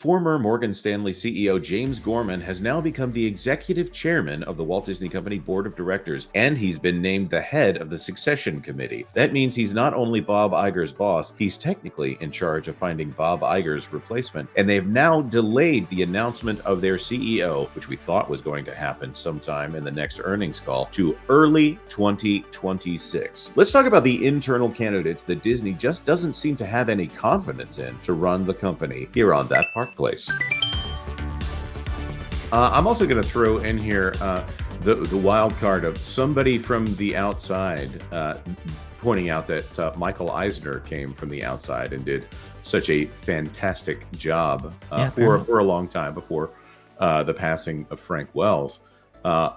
Former Morgan Stanley CEO James Gorman has now become the executive chairman of the Walt Disney Company board of directors, and he's been named the head of the succession committee. That means he's not only Bob Iger's boss, he's technically in charge of finding Bob Iger's replacement. And they've now delayed the announcement of their CEO, which we thought was going to happen sometime in the next earnings call, to early 2026. Let's talk about the internal candidates that Disney just doesn't seem to have any confidence in to run the company here on That Park Place. I'm also going to throw in here the wild card of somebody from the outside pointing out that Michael Eisner came from the outside and did such a fantastic job for a long time before the passing of Frank Wells. Ted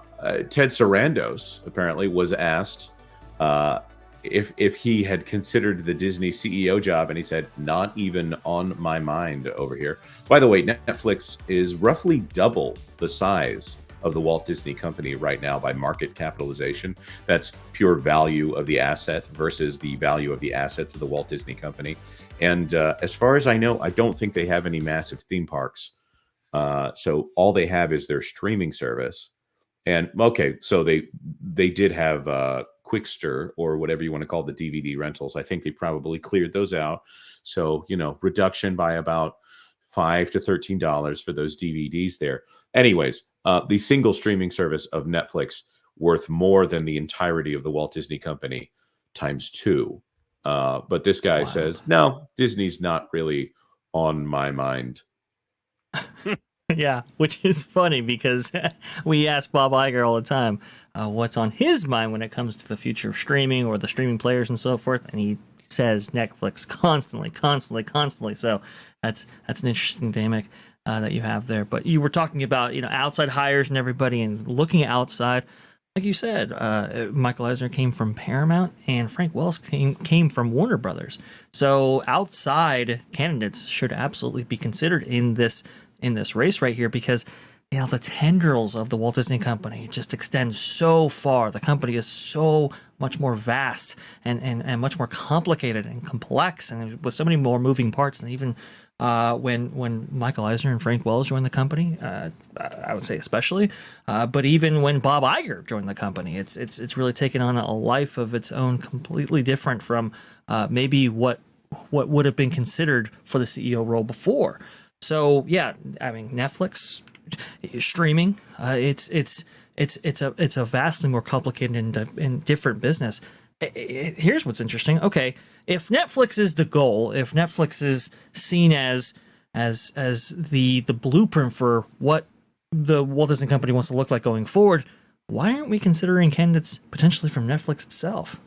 Sarandos apparently was asked if he had considered the Disney CEO job, and he said, not even on my mind over here. By the way, Netflix is roughly double the size of the Walt Disney Company right now by market capitalization. That's pure value of the asset versus the value of the assets of the Walt Disney Company. And as far as I know, I don't think they have any massive theme parks. So all they have is their streaming service. And okay, so they did have Quickster or whatever you want to call the DVD rentals. I think they probably cleared those out. So, reduction by about $5 to $13 for those DVDs there. Anyways, the single streaming service of Netflix worth more than the entirety of the Walt Disney Company times 2. But this guy says, no, Disney's not really on my mind. Yeah, which is funny because we ask Bob Iger all the time what's on his mind when it comes to the future of streaming or the streaming players and so forth, and he says Netflix constantly. So that's an interesting dynamic that you have there. But you were talking about outside hires and everybody and looking outside. Like you said, Michael Eisner came from Paramount and Frank Wells came from Warner Brothers. So outside candidates should absolutely be considered in this race right here, because the tendrils of the Walt Disney Company just extend so far. The company is so much more vast and much more complicated and complex, and with so many more moving parts than even when Michael Eisner and Frank Wells joined the company. I would say especially, but even when Bob Iger joined the company, it's really taken on a life of its own, completely different from maybe what would have been considered for the CEO role before. So yeah, I mean, Netflix streaming, it's a vastly more complicated and different business. Here's what's interesting. Okay, if Netflix is the goal, if Netflix is seen as the blueprint for what the Walt Disney Company wants to look like going forward, why aren't we considering candidates potentially from Netflix itself?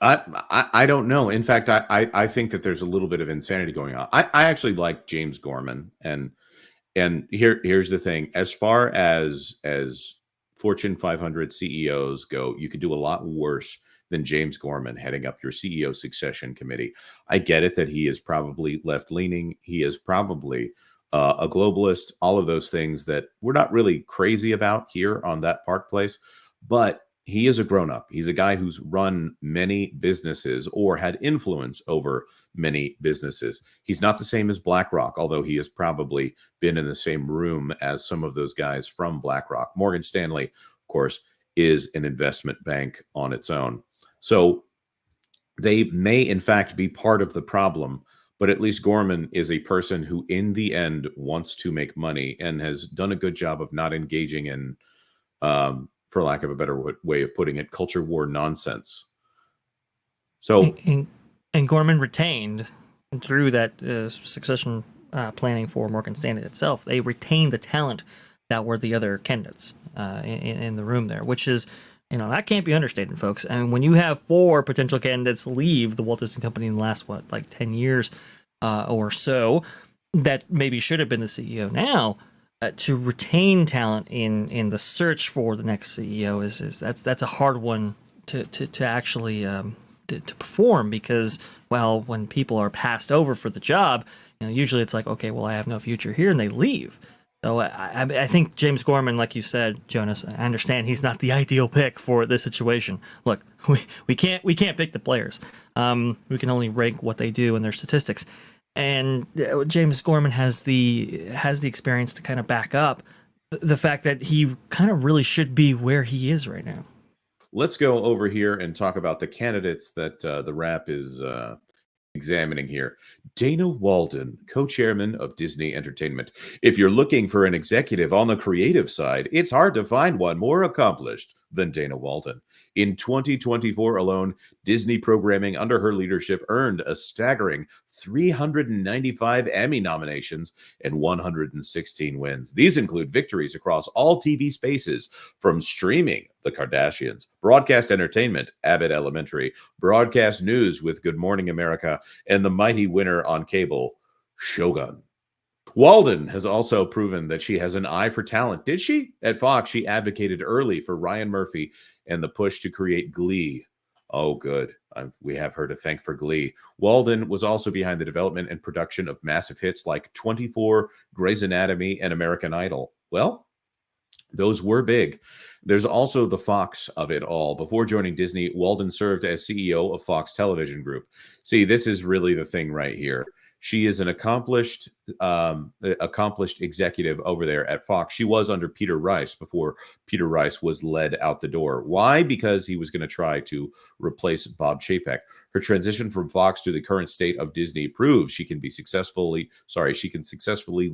I don't know. In fact, I think that there's a little bit of insanity going on. I actually like James Gorman, and here's the thing: as far as Fortune 500 CEOs go, you could do a lot worse than James Gorman heading up your CEO succession committee. I get it that he is probably left leaning. He is probably a globalist. All of those things that we're not really crazy about here on That Park Place, but he is a grown-up. He's a guy who's run many businesses or had influence over many businesses. He's not the same as BlackRock, although he has probably been in the same room as some of those guys from BlackRock. Morgan Stanley, of course, is an investment bank on its own. So they may, in fact, be part of the problem, but at least Gorman is a person who, in the end, wants to make money and has done a good job of not engaging in for lack of a better way of putting it, culture war nonsense. So, and Gorman retained through that succession planning for Morgan Stanley itself. They retained the talent that were the other candidates in the room there, which is, that can't be understated, folks. And when you have 4 potential candidates leave the Walt Disney Company in the last 10 years or so, that maybe should have been the CEO now. To retain talent in the search for the next CEO that's a hard one to actually to perform, because when people are passed over for the job, usually it's like, okay, well, I have no future here, and they leave. So I think James Gorman, like you said, Jonas, I understand he's not the ideal pick for this situation. Look, we can't pick the players. We can only rank what they do and their statistics. And James Gorman has the experience to kind of back up the fact that he kind of really should be where he is right now. Let's go over here and talk about the candidates that the Wrap is examining here. Dana Walden, co-chairman of Disney Entertainment. If you're looking for an executive on the creative side, it's hard to find one more accomplished than Dana Walden. In 2024 alone, Disney programming under her leadership earned a staggering 395 Emmy nominations and 116 wins. These include victories across all TV spaces, from streaming, The Kardashians, broadcast entertainment, Abbott Elementary, broadcast news with Good Morning America, and the mighty winner on cable, Shogun. Walden has also proven that she has an eye for talent. Did she? At Fox, she advocated early for Ryan Murphy and the push to create Glee. Oh, good. We have her to thank for Glee. Walden was also behind the development and production of massive hits like 24, Grey's Anatomy, and American Idol. Well, those were big. There's also the Fox of it all. Before joining Disney, Walden served as CEO of Fox Television Group. See, this is really the thing right here. She is an accomplished executive over there at Fox. She was under Peter Rice before Peter Rice was led out the door. Why? Because he was going to try to replace Bob Chapek. Her transition from Fox to the current state of Disney proves she can successfully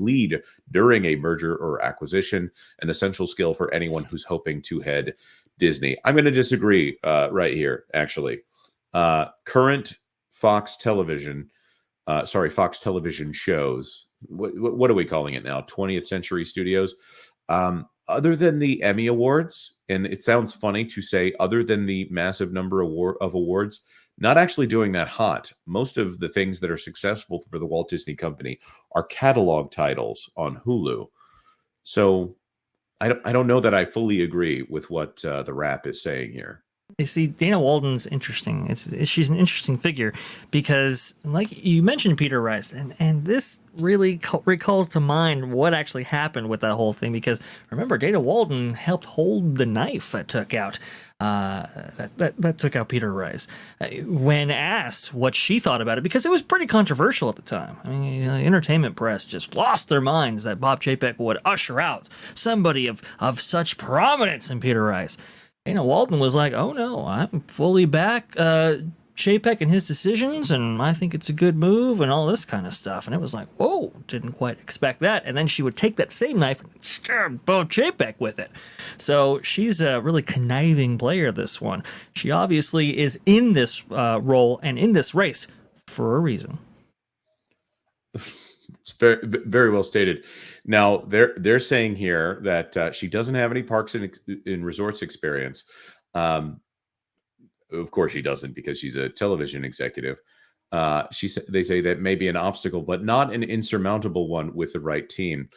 lead during a merger or acquisition, an essential skill for anyone who's hoping to head Disney. I'm going to disagree right here, actually. Current Fox television shows. What are we calling it now? 20th Century Studios. Other than the Emmy Awards, and it sounds funny to say other than the massive number of awards, not actually doing that hot. Most of the things that are successful for the Walt Disney Company are catalog titles on Hulu. So I don't know that I fully agree with what the Wrap is saying here. You see, Dana Walden's interesting. She's an interesting figure because, like you mentioned, Peter Rice, and this really recalls to mind what actually happened with that whole thing. Because remember, Dana Walden helped hold the knife that took out Peter Rice. When asked what she thought about it, because it was pretty controversial at the time. I mean, the entertainment press just lost their minds that Bob Chapek would usher out somebody of such prominence in Peter Rice. Dana Walden was like, oh no, I'm fully back Chapek and his decisions, and I think it's a good move and all this kind of stuff. And it was like, whoa, didn't quite expect that. And then she would take that same knife and stab Bob Chapek with it. So she's a really conniving player, this one. She obviously is in this role and in this race for a reason. It's very, very well stated. Now they're saying here that she doesn't have any parks and resorts experience. Of course, she doesn't, because she's a television executive. They say that may be an obstacle, but not an insurmountable one with the right team.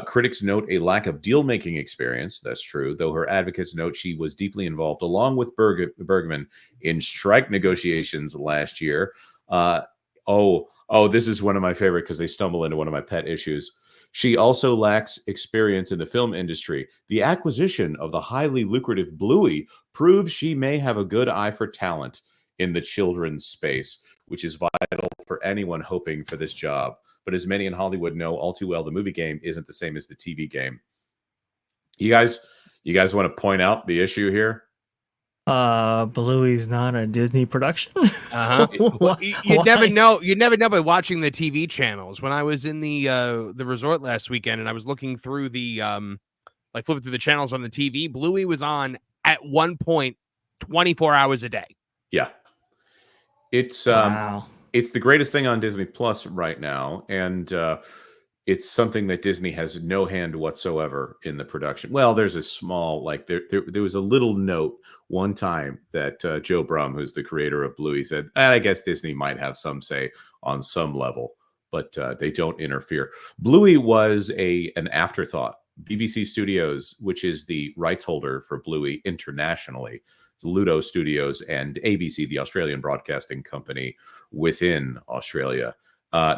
Critics note a lack of deal-making experience. That's true, though her advocates note she was deeply involved, along with Bergman, in strike negotiations last year. This is one of my favorite, because they stumble into one of my pet issues. She also lacks experience in the film industry. The acquisition of the highly lucrative Bluey proves she may have a good eye for talent in the children's space, which is vital for anyone hoping for this job. But as many in Hollywood know all too well, the movie game isn't the same as the TV game. You guys want to point out the issue here? Bluey's not a Disney production. Well, you never know. You never know by watching the TV channels. When I was in the resort last weekend and I was looking through the flipping through the channels on the TV, Bluey was on at one point 24 hours a day. Yeah. It's wow. It's the greatest thing on Disney Plus right now, and it's something that Disney has no hand whatsoever in the production. Well, there's a small, there was a little note one time that Joe Brum, who's the creator of Bluey, said, I guess Disney might have some say on some level, but they don't interfere. Bluey was an afterthought. BBC Studios, which is the rights holder for Bluey internationally, Ludo Studios, and ABC, the Australian broadcasting company within Australia,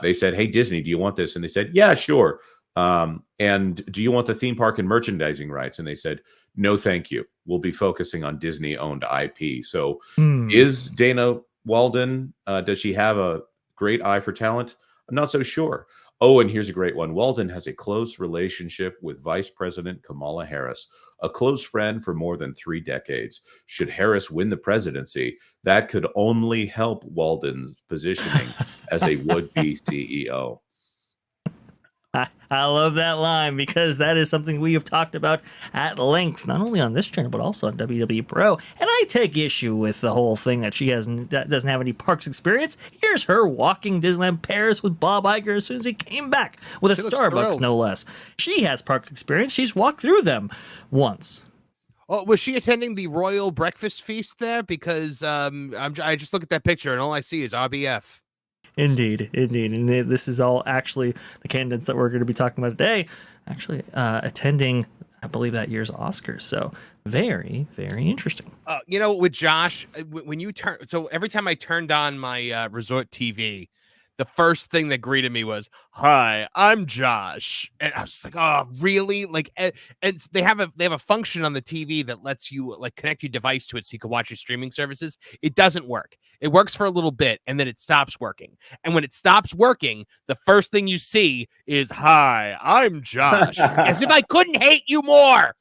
they said, hey, Disney, do you want this? And they said, yeah, sure. And do you want the theme park and merchandising rights? And they said, no, thank you. We'll be focusing on Disney-owned IP. So is Dana Walden, does she have a great eye for talent? Not so sure. Oh, and here's a great one. Walden has a close relationship with Vice President Kamala Harris, a close friend for more than 3 decades. Should Harris win the presidency, that could only help Walden's positioning as a would-be CEO. I love that line because that is something we have talked about at length, not only on this channel, but also on WWE Pro. And I take issue with the whole thing that that doesn't have any parks experience. Here's her walking Disneyland Paris with Bob Iger as soon as he came back with a Starbucks, no less. She has parks experience. She's walked through them once. Oh, was she attending the royal breakfast feast there? Because I just look at that picture and all I see is RBF. Indeed. And this is all actually the candidates that we're going to be talking about today, actually attending, I believe, that year's Oscars. So very, very interesting. With Josh, when you every time I turned on my resort TV, the first thing that greeted me was, "Hi, I'm Josh," and I was like, "Oh, really?" Like, and they have a function on the TV that lets you like connect your device to it so you can watch your streaming services. It doesn't work. It works for a little bit and then it stops working. And when it stops working, the first thing you see is, "Hi, I'm Josh," as if I couldn't hate you more.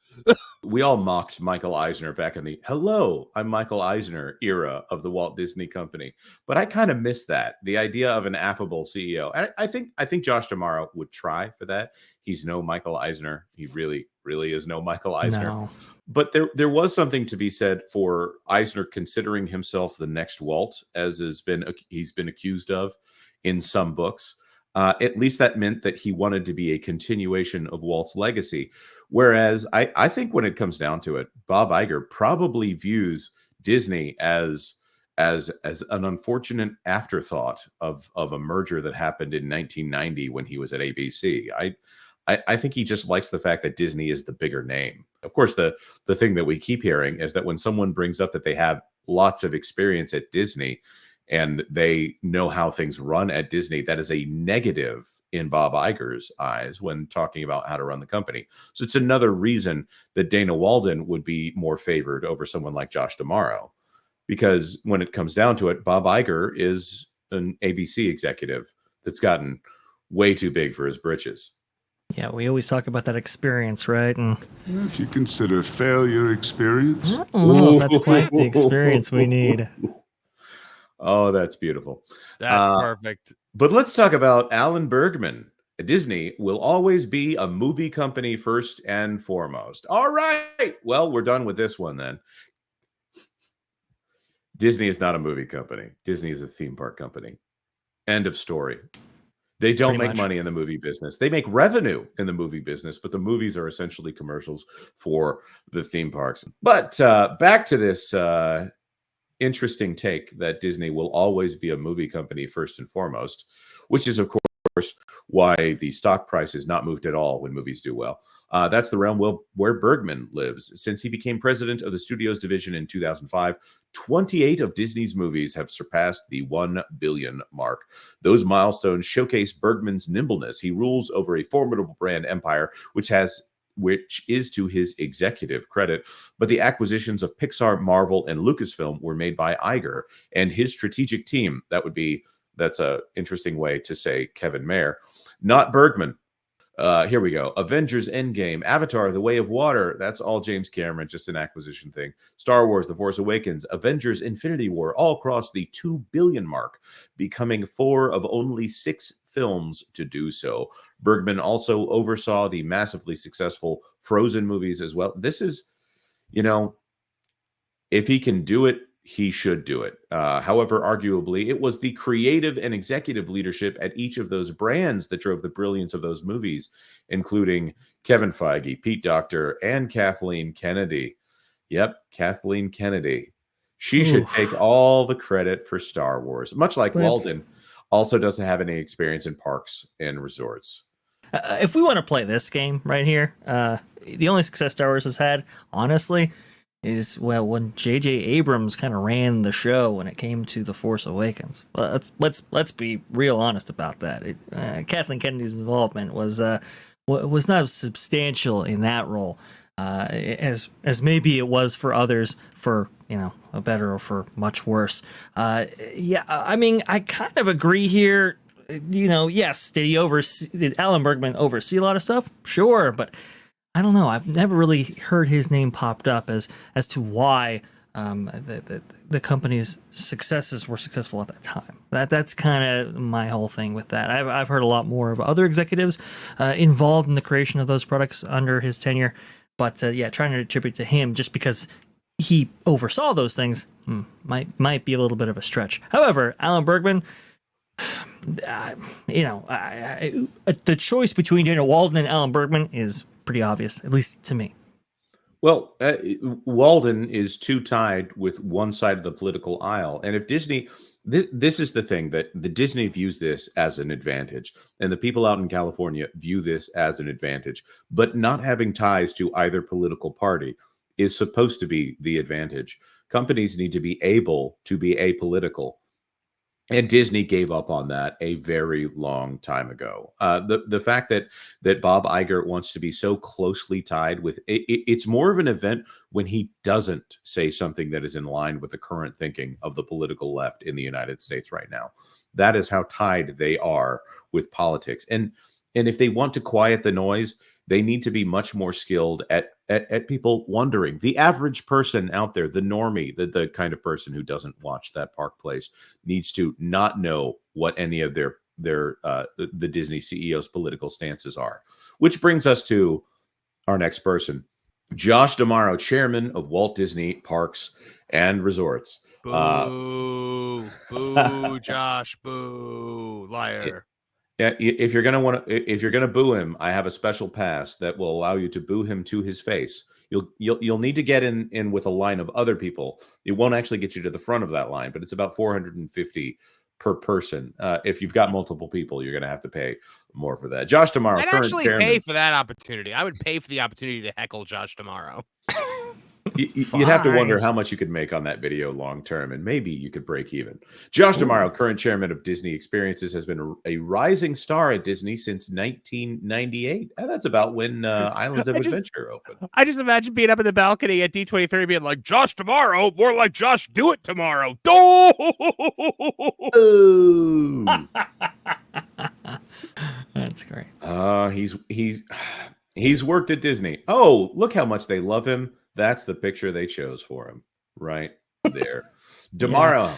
We all mocked Michael Eisner back in the "Hello, I'm Michael Eisner" era of the Walt Disney Company, but I kind of miss that, the idea of an affable CEO. And I think Josh D'Amaro would try for that. He's no Michael Eisner. He really, really is no Michael Eisner. No. But there was something to be said for Eisner considering himself the next Walt, as he's been accused of in some books. At least that meant that he wanted to be a continuation of Walt's legacy. Whereas I think when it comes down to it, Bob Iger probably views Disney as an unfortunate afterthought of a merger that happened in 1990 when he was at ABC. I think he just likes the fact that Disney is the bigger name. Of course, the thing that we keep hearing is that when someone brings up that they have lots of experience at Disney and they know how things run at Disney, that is a negative in Bob Iger's eyes when talking about how to run the company. So it's another reason that Dana Walden would be more favored over someone like Josh D'Amaro, because when it comes down to it, Bob Iger is an ABC executive that's gotten way too big for his britches. Yeah, we always talk about that experience, right? And if you consider failure experience, I don't know if that's quite the experience we need. Oh, that's beautiful. That's perfect. But let's talk about Alan Bergman. Disney will always be a movie company first and foremost. All right. Well, we're done with this one then. Disney is not a movie company. Disney is a theme park company. End of story. They don't make money in the movie business. They make revenue in the movie business, but the movies are essentially commercials for the theme parks. But back to this interesting take that Disney will always be a movie company first and foremost, which is, of course, why the stock price is not moved at all when movies do well. That's the realm where Bergman lives. Since he became president of the studios division in 2005, 28 of Disney's movies have surpassed the 1 billion mark. Those milestones showcase Bergman's nimbleness. He rules over a formidable brand empire, which is to his executive credit. But the acquisitions of Pixar, Marvel, and Lucasfilm were made by Iger and his strategic team. That's a interesting way to say Kevin Mayer, not Bergman. Here we go. Avengers Endgame, Avatar, The Way of Water. That's all James Cameron, just an acquisition thing. Star Wars, The Force Awakens, Avengers Infinity War, all crossed the 2 billion mark, becoming 4 of only 6 films to do so. Bergman also oversaw the massively successful Frozen movies as well. This is, if he can do it, he should do it. However, arguably, it was the creative and executive leadership at each of those brands that drove the brilliance of those movies, including Kevin Feige, Pete Docter, and Kathleen Kennedy. Yep, Kathleen Kennedy. She should take all the credit for Star Wars, much like Walden also doesn't have any experience in parks and resorts. If we want to play this game right here, the only success Star Wars has had, honestly, is when J.J. Abrams kind of ran the show when it came to The Force Awakens. Well, let's be real honest about that. Kathleen Kennedy's involvement was not substantial in that role, as maybe it was for others, for a better or for much worse. I mean, I kind of agree here. yes, did Alan Bergman oversee a lot of stuff? Sure, but I don't know. I've never really heard his name popped up as to why the company's successes were successful at that time. That's kind of my whole thing with that. I've heard a lot more of other executives involved in the creation of those products under his tenure, but trying to attribute to him just because he oversaw those things might be a little bit of a stretch. However, Alan Bergman, the choice between Dana Walden and Alan Bergman is pretty obvious, at least to me. Well, Walden is too tied with one side of the political aisle. And if Disney, this is the thing, that the Disney views this as an advantage, and the people out in California view this as an advantage. But not having ties to either political party is supposed to be the advantage. Companies need to be able to be apolitical. And Disney gave up on that a very long time ago. The fact that Bob Iger wants to be so closely tied with it's more of an event when he doesn't say something that is in line with the current thinking of the political left in the United States right now. That is how tied they are with politics. And if they want to quiet the noise, they need to be much more skilled at people wondering. The average person out there, the normie, the kind of person who doesn't watch that park place, needs to not know what any of the Disney CEO's political stances are. Which brings us to our next person, Josh D'Amaro, chairman of Walt Disney Parks and Resorts. Boo, boo, Josh, boo, liar. If you're gonna boo him, I have a special pass that will allow you to boo him to his face. You'll need to get in with a line of other people. It won't actually get you to the front of that line, but it's about $450 per person. If you've got multiple people, you're gonna have to pay more for that. Josh D'Amaro, I'd actually pay for that opportunity. I would pay for the opportunity to heckle Josh D'Amaro. You'd have to wonder how much you could make on that video long term, and maybe you could break even. Josh D'Amaro, current chairman of Disney Experiences, has been a rising star at Disney since 1998. And that's about when Islands of Adventure opened. I just imagine being up in the balcony at D23 being like, Josh D'Amaro, more like Josh Do It Tomorrow. Ooh. That's great. He's worked at Disney. Oh, look how much they love him. That's the picture they chose for him right there. D'Amaro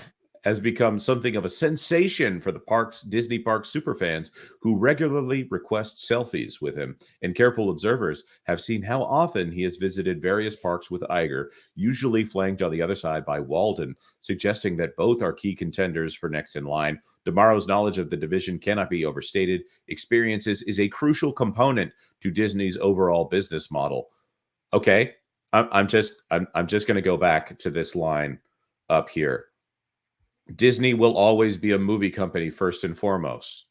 has become something of a sensation for the Disney parks superfans who regularly request selfies with him. And careful observers have seen how often he has visited various parks with Iger, usually flanked on the other side by Walden, suggesting that both are key contenders for next in line. D'Amaro's knowledge of the division cannot be overstated. Experiences is a crucial component to Disney's overall business model. Okay. I'm just going to go back to this line up here. Disney will always be a movie company first and foremost.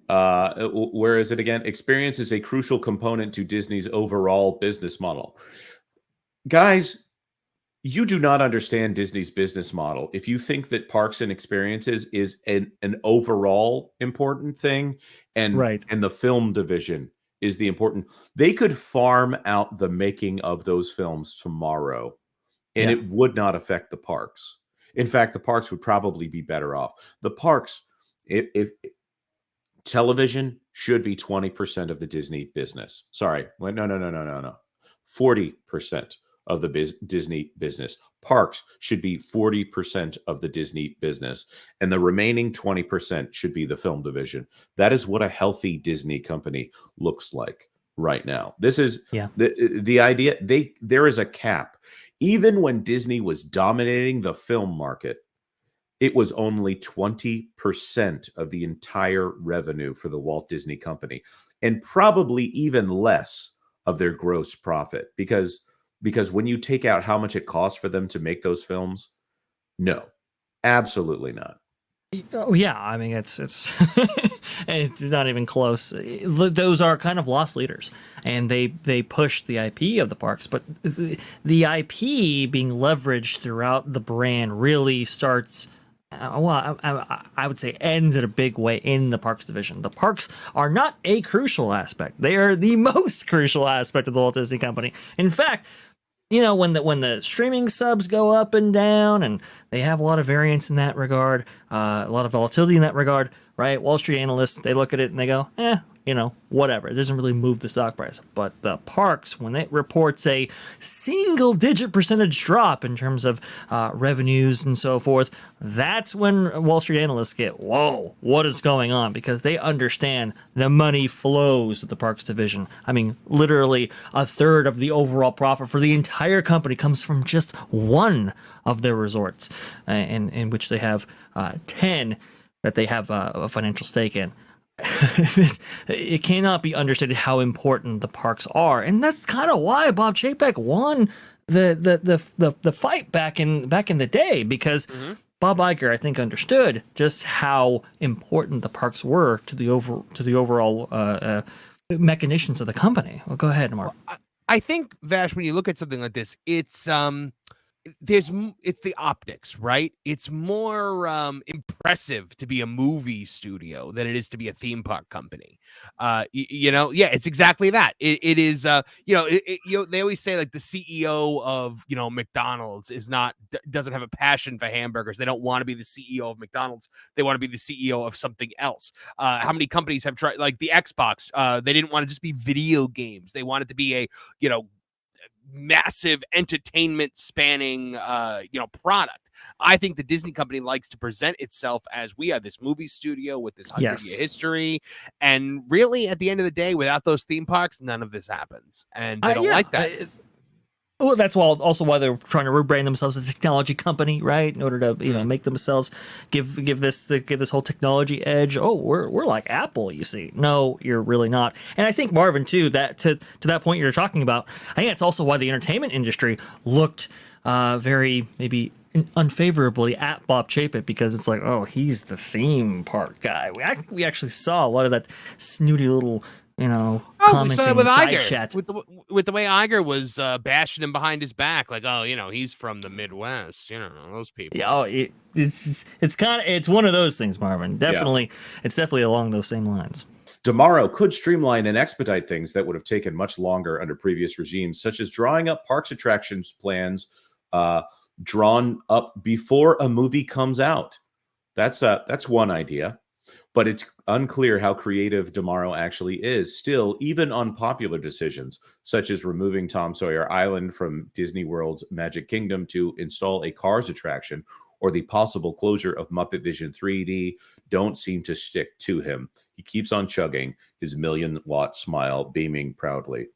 Where is it again? Experience is a crucial component to Disney's overall business model. Guys, you do not understand Disney's business model if you think that parks and experiences is an overall important thing, and the film division is the important. They could farm out the making of those films tomorrow, and it would not affect the parks. In fact, the parks would probably be better off. The parks, if television should be 20% of the Disney business. Sorry, no. 40% of the Disney business. Parks should be 40% of the Disney business, and the remaining 20% should be the film division. That is what a healthy Disney company looks like right now. This is the idea. There is a cap. Even when Disney was dominating the film market, it was only 20% of the entire revenue for the Walt Disney Company, and probably even less of their gross profit, because when you take out how much it costs for them to make those films, no, absolutely not. Oh yeah, I mean it's it's not even close. Those are kind of lost leaders, and they push the IP of the parks, but the IP being leveraged throughout the brand really starts. I would say ends in a big way in the parks division. The parks are not a crucial aspect; they are the most crucial aspect of the Walt Disney Company. In fact, when the streaming subs go up and down, and they have a lot of variance in that regard, a lot of volatility in that regard, right? Wall Street analysts, they look at it and they go, whatever. It doesn't really move the stock price. But the parks, when it reports a single-digit percentage drop in terms of revenues and so forth, that's when Wall Street analysts get, whoa, what is going on? Because they understand the money flows to the parks division. I mean, literally a third of the overall profit for the entire company comes from just one of their resorts, in which they have 10 that they have a financial stake in. It cannot be understated how important the parks are, and that's kind of why Bob Chapek won the fight back in the day, because Bob Iger, I think, understood just how important the parks were to the overall machinations of the company. Well, go ahead, Mark. I think, Vash, when you look at something like this, it's the optics, right? It's more impressive to be a movie studio than it is to be a theme park company. It's exactly that. It is, they always say like the CEO of, McDonald's doesn't have a passion for hamburgers. They don't want to be the CEO of McDonald's. They want to be the CEO of something else. How many companies have tried, like the Xbox? They didn't want to just be video games. They wanted to be a, massive entertainment spanning product. I think the Disney company likes to present itself as, we are this movie studio with this 100-year history, and really at the end of the day, without those theme parks, none of this happens, and they don't like that. Well, that's also why they're trying to rebrand themselves as a technology company, right? In order to make themselves give this whole technology edge. Oh, we're like Apple, you see. No, you're really not. And I think, Marvin, too, that to that point you're talking about, I think that's also why the entertainment industry looked very maybe unfavorably at Bob Chapek, because it's like, oh, he's the theme park guy. We actually saw a lot of that snooty little commenting with side Iger, chats. with the way Iger was bashing him behind his back, like, oh, he's from the Midwest, those people. Yeah, it's one of those things, Marvin. Definitely, It's definitely along those same lines. Tomorrow could streamline and expedite things that would have taken much longer under previous regimes, such as drawing up parks attractions plans drawn up before a movie comes out. That's one idea. But it's unclear how creative tomorrow actually is. Still, even unpopular decisions, such as removing Tom Sawyer Island from Disney World's Magic Kingdom to install a Cars attraction, or the possible closure of Muppet Vision 3D, don't seem to stick to him. He keeps on chugging, his million-watt smile beaming proudly.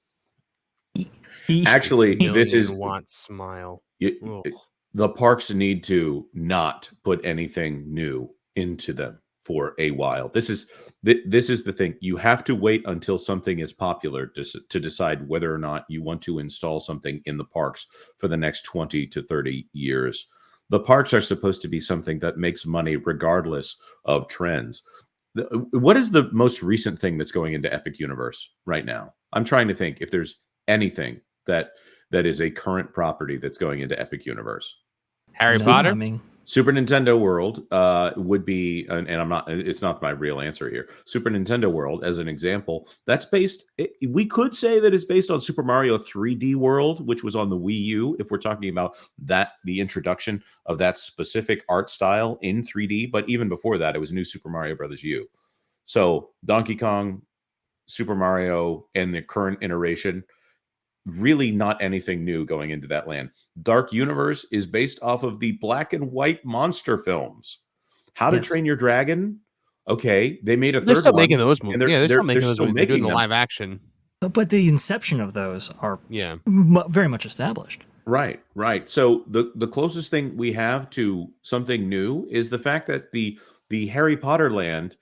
Actually, this is million-watt smile. The parks need to not put anything new into them for a while. This is the thing. You have to wait until something is popular to decide whether or not you want to install something in the parks for the next 20 to 30 years. The parks are supposed to be something that makes money regardless of trends. What is the most recent thing that's going into Epic Universe right now? I'm trying to think if there's anything that is a current property that's going into Epic Universe. Harry Potter? I mean, Super Nintendo World would be, and it's not my real answer here. Super Nintendo World, as an example, that's based, we could say that it's based on Super Mario 3D World, which was on the Wii U, if we're talking about the introduction of that specific art style in 3D. But even before that, it was New Super Mario Brothers U. So Donkey Kong, Super Mario, and the current iteration, really not anything new going into that land. Dark Universe is based off of the black and white monster films. How to Train Your Dragon. Okay, they made a third one. They're still making those movies. They're still making those movies. They're doing the them. live action. But the inception of those are very much established. Right. So the closest thing we have to something new is the fact that the Harry Potter land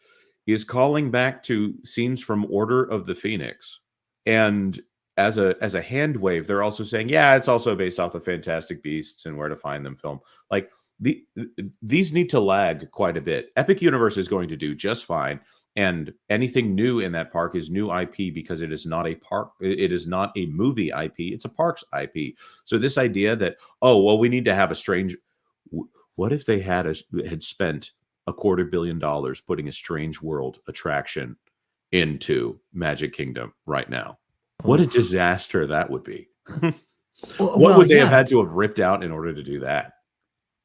is calling back to scenes from Order of the Phoenix. And as a hand wave, they're also saying, it's also based off the Fantastic Beasts and Where to Find Them film. Like these need to lag quite a bit. Epic Universe is going to do just fine, and anything new in that park is new IP, because it is not a park. It is not a movie IP. It's a parks IP. So this idea that, we need to have a strange. What if they had spent $250 million putting a Strange World attraction into Magic Kingdom right now? What a disaster that would be. What would they have had to have ripped out in order to do that?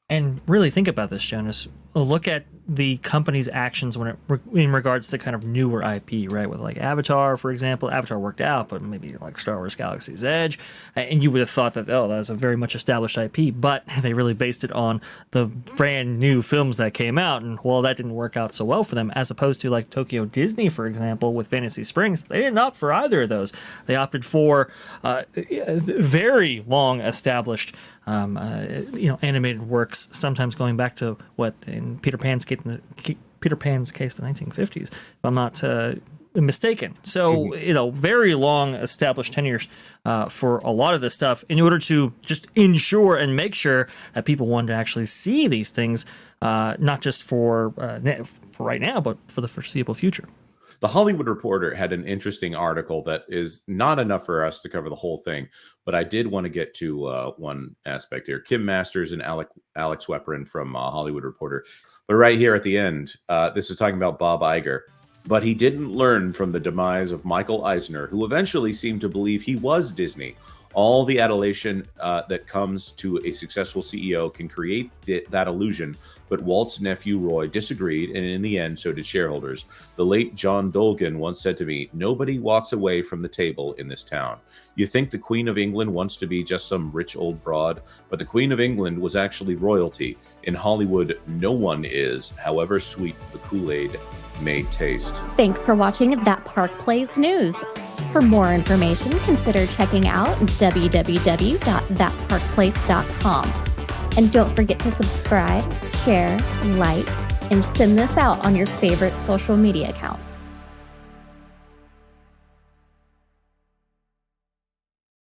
And really think about this, Jonas. Look at the company's actions in regards to kind of newer IP, right? With like Avatar, for example. Avatar worked out, but maybe like Star Wars Galaxy's Edge. And you would have thought that, that was a very much established IP, but they really based it on the brand new films that came out. And well, that didn't work out so well for them, as opposed to like Tokyo Disney, for example, with Fantasy Springs. They didn't opt for either of those. They opted for very long established animated works, sometimes going back to what in Peter Pan's case, the 1950s, if I'm not mistaken. So, very long established tenures for a lot of this stuff in order to just ensure and make sure that people wanted to actually see these things, not just for right now, but for the foreseeable future. The Hollywood Reporter had an interesting article that is not enough for us to cover the whole thing, but I did want to get to one aspect here. Kim Masters and Alex Weprin from Hollywood Reporter. But right here at the end, this is talking about Bob Iger. But he didn't learn from the demise of Michael Eisner, who eventually seemed to believe he was Disney. All the adulation that comes to a successful CEO can create that illusion, but Walt's nephew Roy disagreed, and in the end, so did shareholders. The late John Dolgan once said to me, "Nobody walks away from the table in this town. You think the Queen of England wants to be just some rich old broad, but the Queen of England was actually royalty. In Hollywood, no one is, however sweet the Kool-Aid may taste." Thanks for watching That Park Plays News. For more information, consider checking out www.thatparkplace.com. And don't forget to subscribe, share, like, and send this out on your favorite social media accounts.